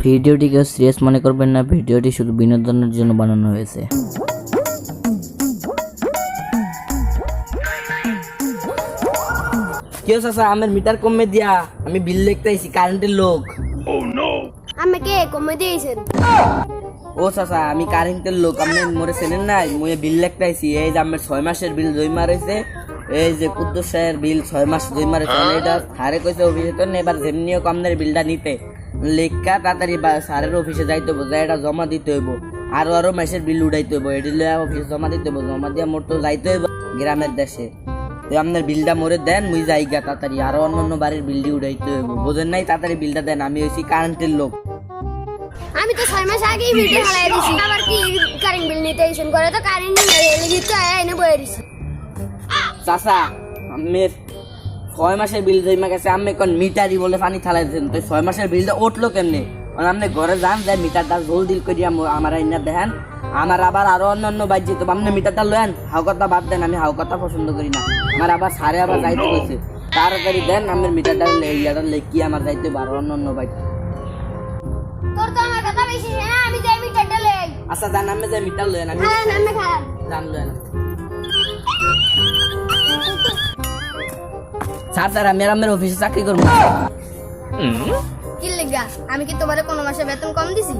ভিডিওটিকে সিরিয়াস মনে করবেন না, ভিডিওটি শুধু বিনোদনের জন্য বানানো হয়েছে। কেউ চাচা আমার মিটার কমে দিয়া, আমি বিল দেখতে আইছি কারেন্টের লোক। আমাকে কমে দিয়েছেন। ও চাচা আমি কারেন্টের লোক, আপনি মোরে চেনেন নাই? মুই বিল দেখতে আইছি। এই যে আমার 6 মাসের বিল জমা রয়েছে, এই যে কুদ্দুস সাহের বিল 6 মাস জমা রয়েছে। এটা স্যারে কইছে অফিসে তো এবার যেমনিও আপনার বিলটা নিতে লেখা তাড়াতাড়ি স্যারের অফিসে যাইতে হইব, যাই এটা জমা দিতে হইব। আরো মাসের বিল উঠাইতে হইব, এটি অফিসে জমা দিতে হইব। জমা দিয়ে মোর তো যাইতে হইব গ্রামের দেশে। তো আপনার বিলটা মোরে দেন, মুই যাইগা তাড়াতাড়ি। আরো অন্য বাড়ির বিলটি উঠাইতে হইব, বোঝেন নাই? তাড়াতাড়ি বিলটা দেন, আমি হইছি কারেন্টের লোক। আমি তো 6 মাস আগেই ভিডিও চালাই দিছি, আবার কি কারেন্ট বিল নিতে আইছেন? করে তো কারেন্ট নেই, এলিগি তো এনে বয়ে দিছি। চাচা আমের 6 মাসের বিল জমা গেছে, আমি কোন মিটারই বলে পানি থালাই দিয়েছেন। তো 6 মাসের বিলটা উঠলো কেমনে? আপনি ঘরে যান, যাই মিটারটা জল দিল করে আমার আইনা দেখেন। আমার আবার আরো অন্য বাজ্য তো আপনি মিটারটা লেন। হাউ কথা বাদ দেন, আমি হাউ কথা পছন্দ করি না। আমার আবার সারে আবার যাইতে কইছে, তাড়াতাড়ি দেন আমার মিটারটা লেখি আমার যাইতে আরো অন্য বাজ্য। তোর তো আমার কথা বেশি না, আমি যাই মিটারটা লই। আচ্ছা জান, আমি যাই মিটার লেন, আমি হ্যাঁ নামে খান জান লেন। স্যার আমি আমার অফিসে চাকরি করবো। কি লাগা? আমি কি তোমারে কোন মাসে বেতন কম দিছি?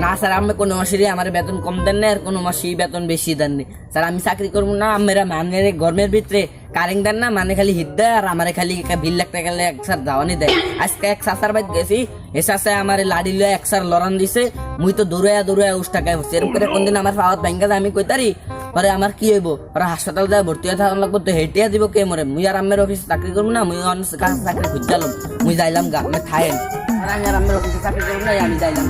না স্যার, আমি কোনো মাসেরই আমার বেতন কম দেন না, আর কোনো মাসেই বেতন বেশি দেন নি। স্যার আমি চাকরি করবো না, আমরা মানে গরমের ভিতরে কারেন্ট দেন না, মানে খালি হিট দেয়, আর আমার খালি বিল লাগতে গেলে এক স্যার দাওয়ানি দেয়। আজকে এক চাচার বাড়ি গেছি, এ চাচায় আমার লাড়ি লয়ে এক স্যার লড়ান দিছে, মুই তো দৌড়াইয়া উষ্টাকায় হচ্ছে। এরকম করে কোনদিন আমার পাওয়াত ভাঙ্গা যায়, আমি কইতারি পরে আমার কি হইব? ওরা হাসপাতাল যায় ভর্তি হয়ে থাকা লাগবো, তো হেঁটিয়া দিব কে মরে? মুই আর আমার অফিসে চাকরি করবো না, মুই অন্য কাছে চাকরি খুঁজালাম, মুই যাইলাম গা, আমি থাকেন। আর আমি আর আমার অফিসে চাকরি করবো না, আমি যাইলাম।